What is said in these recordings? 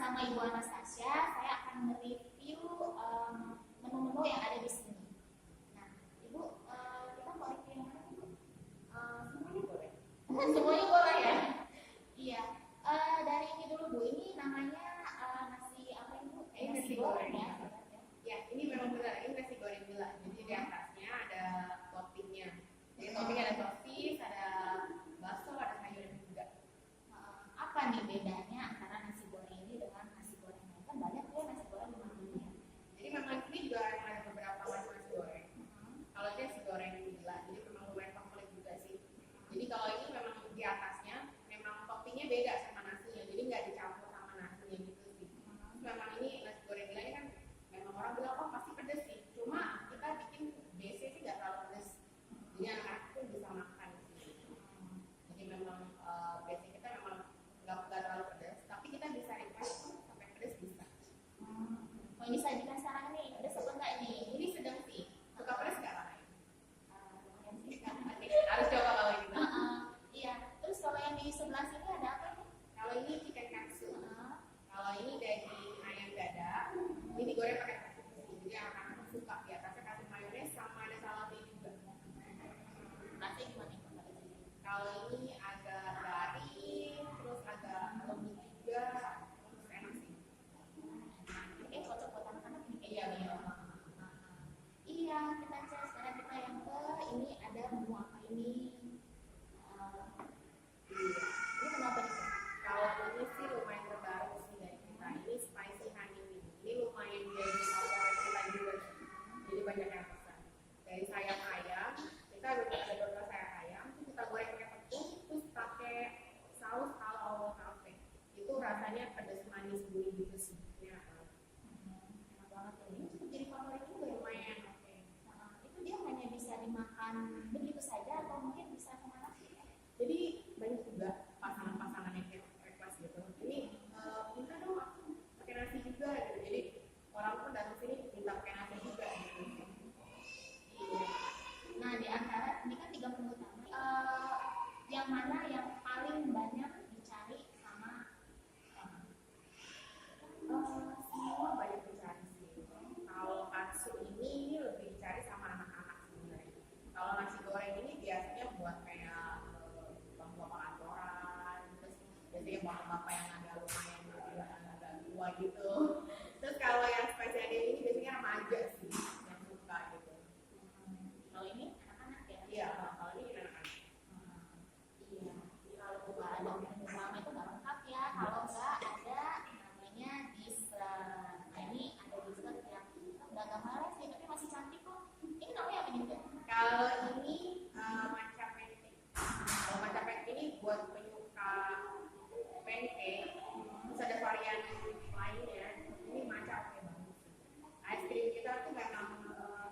sama Ibu Anastasia, saya akan mereview menu-menu yang ada di sini. Nah, Ibu, kita mau review yang mana, Ibu? Semuanya boleh. Semuanya boleh ya? Iya. Dari ini dulu, Bu. Ini namanya nasi apa, Ibu? Ini nasi goreng ya? Ya, ini memang benar. Ini nasi goreng gila. Jadi di atasnya ada toppingnya. Jadi toppingnya ada sosis, ada bakso, ada sayurnya juga. Apa nih bedanya antara nasi goreng ini dengan nasi goreng lain? Kan banyak ya nasi goreng di mana-mana. Jadi memang ini juga ada beberapa macam nasi goreng. Kalau ini nasi goreng gila, jadi memang lumayan favorit juga sih. Jadi kalau ini memang di atasnya memang toppingnya beda sama nasinya, jadi nggak dicampur sama nasinya gitu sih. Memang ini nasi goreng gila ini kan memang orang bilang oh pasti pedes sih. Cuma kita bikin base sih nggak terlalu pedes. Jadi anak-anak pun bisa makan sih. Jadi memang base kita memang nggak terlalu pedes, tapi kita bisa request sampai pedes bisa. Oh, ini sajikan sekarang nih, pedes apa enggak nih? Ini sedang sih. Suka pedes nggak Rana? Lumayan sih kan. Harus coba kalau gitu. Iya. Terus kalau yang di sebelah sini ada apa nih? Kalau ini chicken katsu. Kalau ini daging ayam dada. Ini digoreng pakai katsu. Jadi anak-anak suka. Di atasnya kasih mayones sama ada saladnya juga. Rasanya gimana nih? Kalau ini agak garing, terus agak lembut juga, terus enak sih. Oke, cocok buat anak-anak nih. Iya benar. Iya, kita cek sekarang kita yang ke ini ada menu apa ini? Ini menu apa nih? Kalau ini sih lumayan terbaru sih dari kita. Ini spicy honey wing. Ini lumayan jadi favorit kita juga. Jadi banyak yang pesan. Dari sayap ayam, kita ada beberapa sayap ayam, terus kita goreng pakai tepung, terus pakai saus ala cafe. Itu rasanya pedas manis gurih gitu sih. Ya, Enak banget ya. Ini cukup jadi favorit juga ya. lumayan oke. Itu dia hanya bisa dimakan begitu saja atau mungkin bisa kemana sih? Jadi banyak juga pasangan-pasangan yang request gitu. Ini minta dong aku pakai nasi juga gitu. Jadi orang pun datang sini minta pakai nasi juga gitu. Iya. Nah, di antara ini kan 3 menu utama. Yang mana yang paling banyak dicari sama Semua banyak dicari sih. Kalau katsu ini lebih dicari sama anak-anak sebenarnya. Kalau nasi goreng ini biasanya buat kayak bapak-bapak kantoran, terus biasanya bapak-bapak yang agak lumayan agak tua gitu. Terus kalau yang spesial ini biasanya remaja sih yang suka gitu. kalau ini anak-anak ya. Iya, kalau ini anak-anak. Iya. Kalau nggak ada menu utama itu nggak lengkap ya. Kalau nggak ada namanya dessert. Nah, ini ada dessert yang udah agak malas sih, tapi masih cantik kok. Ini namanya apa nih? Kalau ini matcha pancake. Kalau matcha pancake ini buat penyuka pancake, terus ada varian lainnya. Ini matcha oke banget sih. Es krim kita tuh memang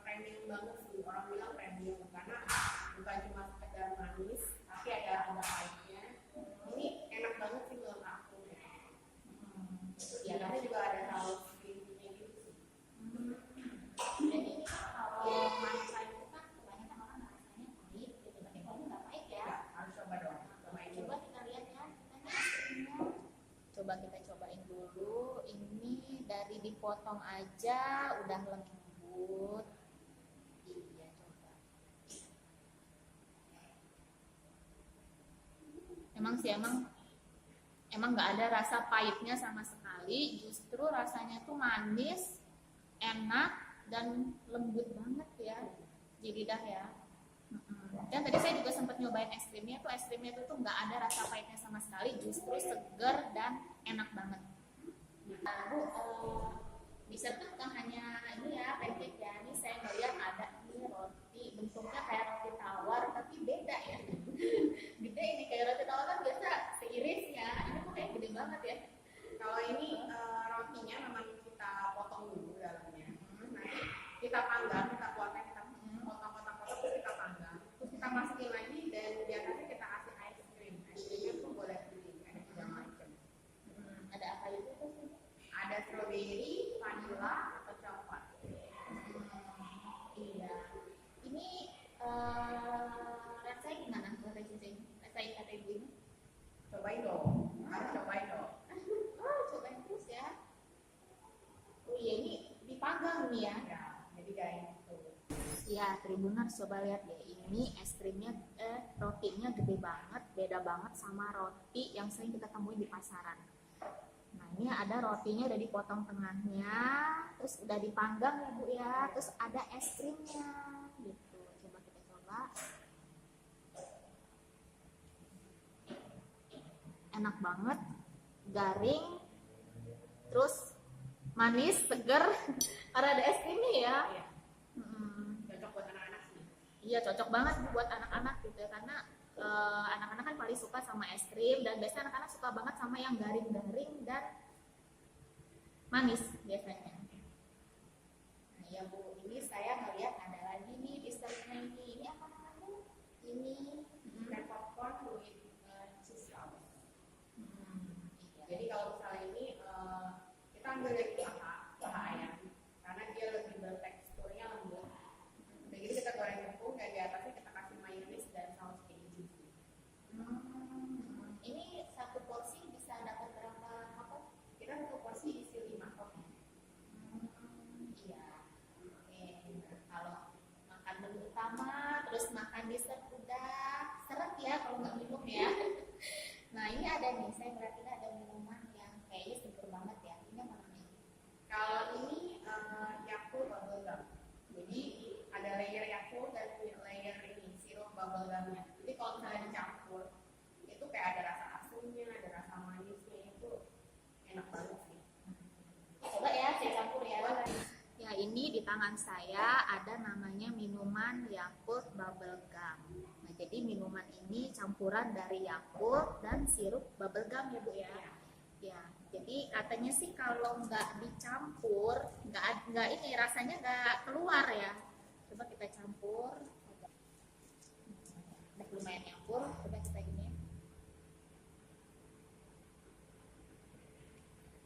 premium banget sih. Orang bilang premium karena bukan cuma sekedar manis, tapi ada pahitnya. Ini enak banget sih menurut aku. Ya, karena juga ada saus krimnya gitu sih. Dan ini kalau matcha itu kan kebanyakan orang rasanya pahit gitu. Tapi kalau ini nggak pahit ya. Ya, harus coba dong. Cobain dulu. Coba kita lihat ya. Kita nih es krimnya. Coba kita cobain dulu. Ini dari dipotong aja udah lembut. Iya, coba. Emang sih emang nggak ada rasa pahitnya sama sekali. Justru rasanya tuh manis, enak dan lembut banget ya di lidah ya. Dan tadi saya juga sempat nyobain es krimnya tuh nggak ada rasa pahitnya sama sekali, justru seger dan enak banget. Nah, Bu, dessert tuh bukan hanya ini ya pancake ya. Ini saya ngeliat ada ini roti, bentuknya kayak roti tawar tapi beda ya. Gede ini kayak roti tawar kan biasa seiris ya. Ini tuh kayak gede banget ya. Kalau ini rotinya memang kita potong dulu dalamnya. Nanti kita panggang, kita potong, kita potong-potong, terus kita panggang. Terus kita masukin lagi dan di atasnya kita kasih ice cream. Ice creamnya tuh boleh pilih, ada 3 macam. Ada apa itu tuh? Ada strawberry, vanilla, atau coklat. jadi garing gitu. Ya, Tribuners coba lihat deh, ini es krimnya, rotinya gede banget, beda banget sama roti yang sering kita temui di pasaran. Nah, ini ada rotinya udah dipotong tengahnya, terus udah dipanggang ya Bu ya, terus ada es krimnya, gitu. Coba kita coba. Enak banget, garing, terus manis, seger, karena ada es krimnya ya. Iya. Cocok buat anak-anak sih. Iya, cocok banget buat anak-anak gitu ya, karena anak-anak kan paling suka sama es krim, dan biasanya anak-anak suka banget sama yang garing-garing dan manis biasanya. Nah ya Bu, ini saya melihat ada lagi nih dessertnya ini. Ini apa namanya? Ini Red popcorn with cheese sauce. iya. Jadi kalau misalnya ini kita ambil dari paha ayam karena dia lebih berteksturnya lembut. Udah gitu kita goreng tepung dan di atasnya kita kasih mayonis dan saus keju. Ini satu porsi bisa dapat berapa apa? Kita satu porsi isi 5 kok. Iya. Oke. Kalau makan menu utama, terus makan dessert udah seret ya kalau nggak minum ya. Nah ini ada nih, saya berarti ada minuman yang kayaknya seger banget ya. Ini apa namanya? Kalau ini Yakult bubble gum. Jadi ada layer Yakult dan layer ini sirup bubble gumnya. Jadi kalau misalnya dicampur itu kayak ada rasa asamnya, ada rasa manisnya, itu enak banget sih. Coba ya, saya campur ya. Boleh. Ya ini di tangan saya ada namanya minuman Yakult Bubble Gum. Nah jadi minuman ini campuran dari Yakult dan sirup bubble gum ya Bu ya. Ya, jadi katanya sih kalau nggak dicampur, nggak ini rasanya nggak keluar ya. Coba kita campur. Udah lumayan nyampur, coba kita gini.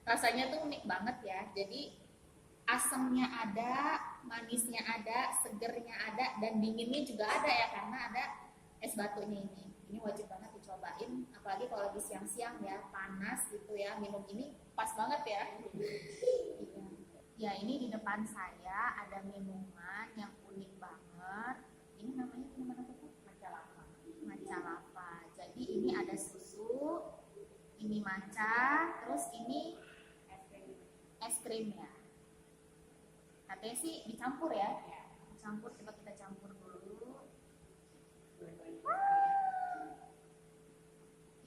Rasanya tuh unik banget ya. Jadi asamnya ada, manisnya ada, segernya ada, dan dinginnya juga ada ya karena ada es batunya ini. Ini wajib banget dicobain, apalagi kalau lagi siang-siang ya, panas gitu ya, minum ini pas banget ya. Ya ini di depan saya ada minuman yang unik banget. Ini namanya minuman apa tuh? Matcha lava. Matcha lava. Jadi ini ada susu, ini matcha, terus ini es krimnya. Katanya sih dicampur ya. Dicampur, coba kita campur dulu.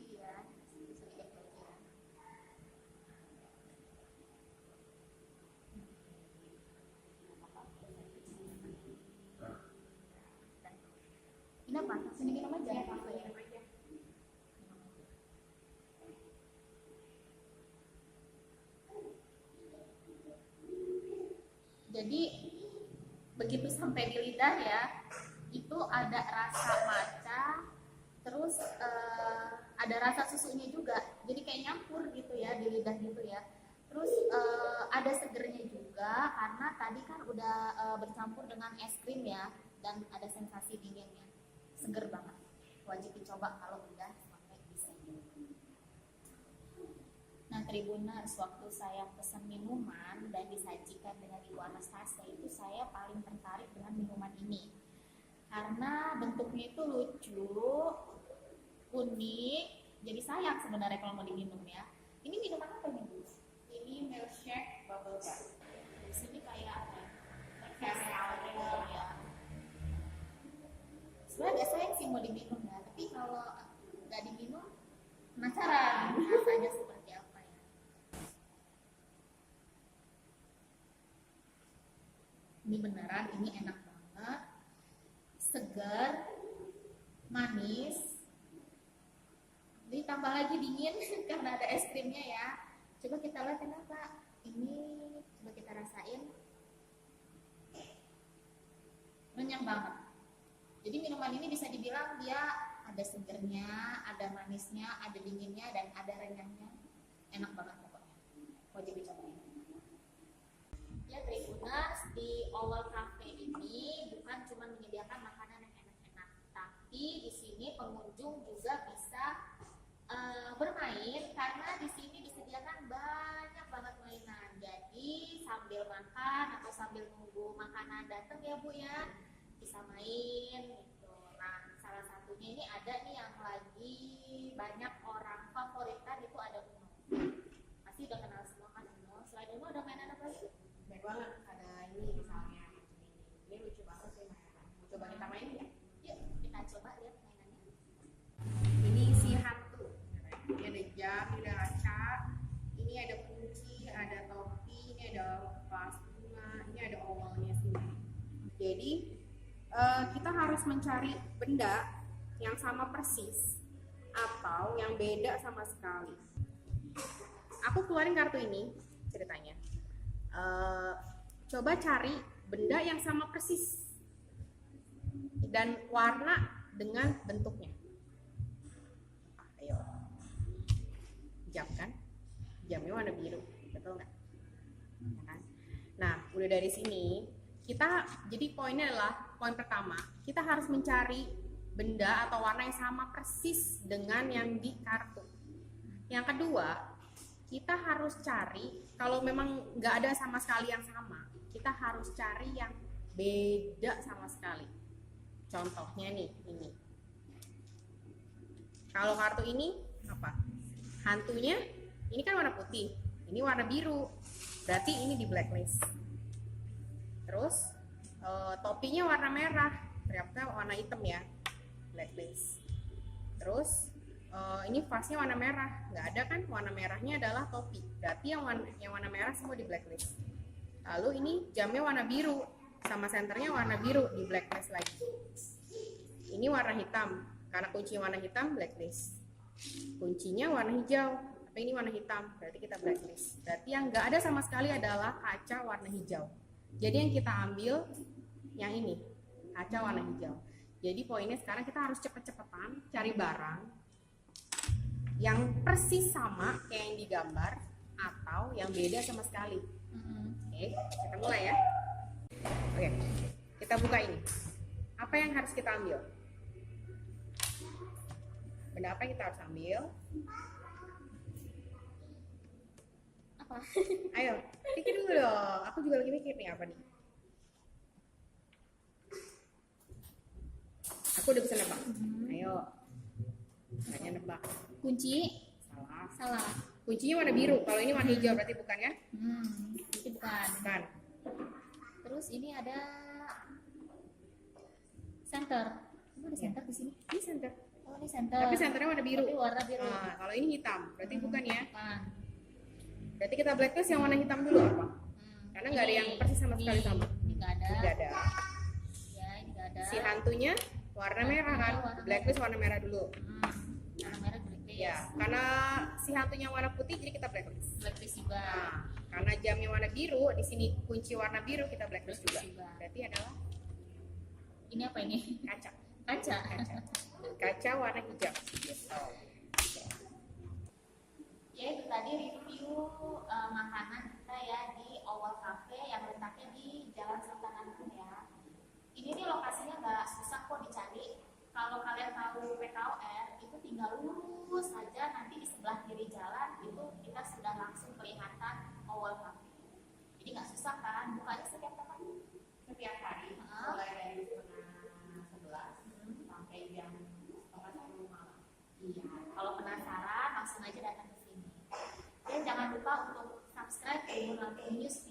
Iya, sedikit aja. Ini apa? Sini minum aja. Ya, langsung minum aja. Jadi begitu sampai di lidah ya, itu ada rasa matcha, terus ada rasa susunya juga. Jadi kayak nyampur gitu ya di lidah gitu ya. Terus ada segernya juga karena tadi kan udah bercampur dengan es krim ya, dan ada sensasi dinginnya. Seger banget. Wajib dicoba kalau udah sampai di sini. Nah, Tribuners, waktu saya pesan minuman dan disajikan dengan Ibu Anastasia itu saya paling tertarik dengan minuman ini. Karena bentuknya itu lucu, unik, jadi sayang sebenarnya kalau mau diminum ya. Ini minuman apa nih, Bu? Ini milkshake bubble gum. Di sini kayak apa? Caramel Ya. Sebenarnya agak sayang sih mau diminum ya, tapi kalau nggak diminum, penasaran rasanya seperti apa ya. Ini beneran, ini enak banget, segar, manis, ditambah lagi dingin karena ada es krimnya ya. Coba kita lihat kenapa. Ini coba kita rasain, renyah banget. Jadi minuman ini bisa dibilang dia ada segernya, ada manisnya, ada dinginnya, dan ada renyahnya. Enak banget pokoknya. Wajib dicobain. Ya Tribuners, di Owol Cafe ini bukan cuma menyediakan makanan yang enak-enak, tapi di sini pengunjung juga bisa bermain karena di sini disediakan banyak banget mainan. Jadi sambil makan makan atau sambil nunggu makanan datang ya Bu ya, bisa main gitu. Nah, salah satunya ini ada nih yang lagi banyak orang favoritkan, itu ada Uno. Pasti udah kenal semua kan Uno. Selain Uno ada mainan apa lagi? Baik banget, ada ini misalnya. Ini lucu banget sih mainan. Mau coba kita main ya? Yuk, kita coba lihat mainannya. Ini si hantu. Ini ada jam, ini ada kaca, ini ada kunci, ada topi, ini ada vas bunga, ini ada owalnya sendiri. Jadi kita harus mencari benda yang sama persis atau yang beda sama sekali. Aku keluarin kartu ini ceritanya. Coba cari benda yang sama persis dan warna dengan bentuknya. Ayo, jam kan? Jamnya warna biru, betul nggak? Ya kan? Nah, udah dari sini kita, jadi poinnya adalah poin pertama, kita harus mencari benda atau warna yang sama persis dengan yang di kartu. Yang kedua, kita harus cari, kalau memang nggak ada sama sekali yang sama, kita harus cari yang beda sama sekali. Contohnya nih, ini. Kalau kartu ini apa? Hantunya ini kan warna putih, ini warna biru, berarti ini di blacklist. Terus topinya warna merah, ternyata warna hitam ya, blacklist. Terus ini vasnya warna merah, nggak ada kan, warna merahnya adalah topi, berarti yang warna merah semua di blacklist. Lalu ini jamnya warna biru, sama senternya warna biru, di blacklist lagi. Ini warna hitam, karena kunci warna hitam, blacklist. Kuncinya warna hijau, tapi ini warna hitam, berarti kita blacklist. Berarti yang nggak ada sama sekali adalah kaca warna hijau. Jadi yang kita ambil yang ini, kaca warna hijau. Jadi poinnya sekarang kita harus cepet-cepetan cari barang yang persis sama kayak yang digambar atau yang beda sama sekali. Oke, kita mulai ya. Oke, kita buka ini. Apa yang harus kita ambil? Benda apa yang kita harus ambil? Apa? Ayo, pikir dulu dong. Aku juga lagi mikir nih apa nih. Aku udah bisa nebak. Ayo. Tanya nebak. Kunci? Salah. Salah. Kuncinya warna biru. Kalau ini warna hijau berarti bukan ya? Itu bukan. Bukan. Terus ini ada center. Ada center di sini? Ini center. Oh, ini center. Tapi centernya warna biru. Tapi warna biru. Nah, kalau ini hitam, berarti bukan ya? Bukan. Berarti kita blacklist yang warna hitam dulu apa? Karena nggak ada yang persis sama sekali sama. Ini nggak ada. Nggak ada. Ya, ini nggak ada. Si hantunya warna merah kan? Warna Blacklist warna merah dulu. Warna merah blacklist. Ya, karena si hantunya warna putih jadi kita blacklist. Blacklist juga. Nah, karena jamnya warna biru, di sini kunci warna biru kita blacklist juga. Berarti adalah Ini apa ini? kaca. Kaca. Kaca warna hijau. Ya, itu tadi review makanan kita ya di Owal Cafe yang letaknya di Jalan Sultan Agung ya. Ini nih lokasinya nggak susah kok dicari. Kalau kalian tahu PKOR itu tinggal lurus saja, nanti di sebelah kiri jalan itu kita sudah langsung kelihatan Owal Cafe. Jadi nggak susah kan? Bukanya setiap kapan? Setiap hari, mulai dari setengah 11 sampai jam 4 malam. Iya. Kalau penasaran langsung aja datang ke sini. Dan jangan lupa untuk subscribe ke Ibu Lampung News